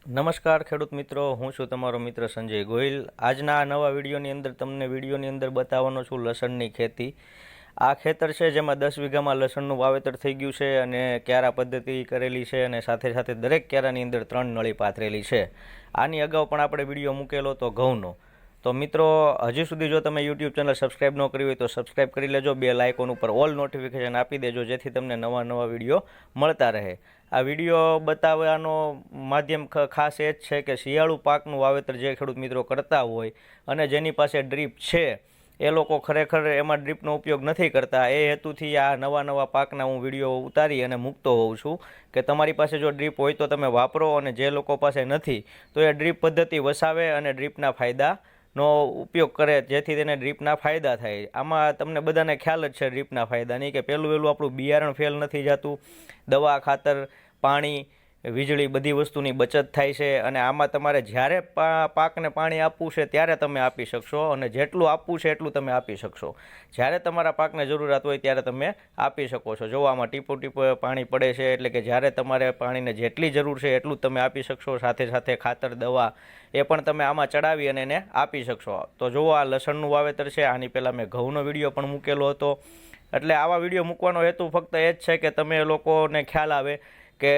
નમસ્કાર ખેડૂત મિત્રો, હું છું તમારો મિત્ર સંજય ગોહિલ। આજના આ નવા વિડીયોની અંદર તમને બતાવવાનો છું લસણની ખેતી। આ ખેતર છે જેમાં 10 વીઘામાં લસણનું વાવેતર થઈ ગયું છે અને ક્યારા પદ્ધતિ કરેલી છે અને સાથે સાથે દરેક ક્યારાની અંદર 3 નળી પાથરેલી છે। આની અગાઉ પણ આપણે વિડીયો મૂકેલો તો ઘઉંનો। તો મિત્રો, હજી સુધી જો તમે યુટ્યુબ ચેનલ સબસ્ક્રાઈબ ન કરી હોય તો સબસ્ક્રાઈબ કરી લેજો, બેલ આઇકોન ઉપર ઓલ નોટિફિકેશન આપી દેજો જેથી તમને નવા વિડીયો મળતા રહે। આ વિડીયો બતાવવાનો માધ્યમ ખાસ એ જ છે કે શિયાળુ પાકનું વાવેતર જે ખેડૂત મિત્રો કરતા હોય અને જેની પાસે ડ્રીપ છે એ લોકો ખરેખર એમાં ડ્રીપનો ઉપયોગ નથી કરતા। એ હેતુથી આ નવા પાકના હું વિડીયો ઉતારી અને મૂકતો હોઉં છું કે તમારી પાસે જો ડ્રીપ હોય તો તમે વાપરો, અને જે લોકો પાસે નથી તો એ ડ્રીપ પદ્ધતિ વસાવે અને ડ્રીપના ફાયદાનો ઉપયોગ કરે જેથી તેને ડ્રીપના ફાયદા થાય। આમાં તમને બધાને ખ્યાલ જ છે ડ્રીપના ફાયદાની કે પહેલું આપણું બિયારણ ફેલ નથી જતું, દવા, ખાતર, પાણી, વીજળી બધી વસ્તુની બચત થાય છે અને આમાં તમારે જ્યારે પાકને પાણી આપવું છે ત્યારે તમે આપી શકશો અને જેટલું આપવું છે એટલું તમે આપી શકશો। જ્યારે તમારા પાકને જરૂરિયાત હોય ત્યારે તમે આપી શકો છો। જો આમાં ટીપું પાણી પડે છે એટલે કે જ્યારે તમારે પાણીને જેટલી જરૂર છે એટલું જ તમે આપી શકશો। સાથે સાથે ખાતર, દવા એ પણ તમે આમાં ચડાવી અને એને આપી શકશો। તો જુઓ, આ લસણનું વાવેતર છે, આની પહેલાં મેં ઘઉંનો વિડીયો પણ મૂકેલો હતો। એટલે આવા વિડીયો મૂકવાનો હેતુ ફક્ત એ જ છે કે તમે લોકોને ખ્યાલ આવે કે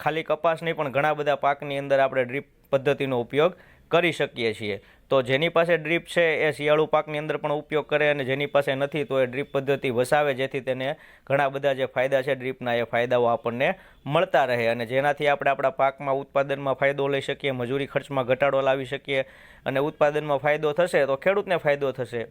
ખાલી કપાસ નહીં પણ ઘણા બધા પાકની અંદર આપણે ડ્રીપ પદ્ધતિનો ઉપયોગ કરી શકીએ છીએ। તો જેની પાસે ડ્રીપ છે એ શિયાળુ પાકની અંદર પણ ઉપયોગ કરે અને જેની પાસે નથી તો એ ડ્રીપ પદ્ધતિ વસાવે જેથી તેને ઘણા બધા જે ફાયદા છે ડ્રીપના એ ફાયદાઓ આપણને મળતા રહે અને જેનાથી આપણે આપણા પાકમાં ઉત્પાદનમાં ફાયદો લઈ શકીએ, મજૂરી ખર્ચમાં ઘટાડો લાવી શકીએ અને ઉત્પાદનમાં ફાયદો થશે તો ખેડૂતને ફાયદો થશે।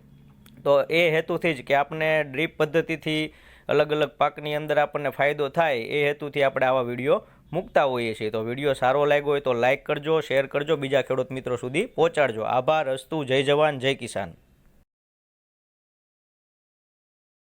તો એ હેતુથી જ કે આપણે ડ્રીપ પદ્ધતિથી અલગ પાકની અંદર આપણને ફાયદો થાય એ હેતુથી આપણે આવા વિડીયો મૂકતા હોઈએ છીએ। તો વિડીયો સારો લાગ્યો હોય તો લાઇક કરજો, શેર કરજો, બીજા ખેડૂત મિત્રો સુધી પહોંચાડજો। આભાર। અસ્તુ। જય જવાન, જય કિસાન।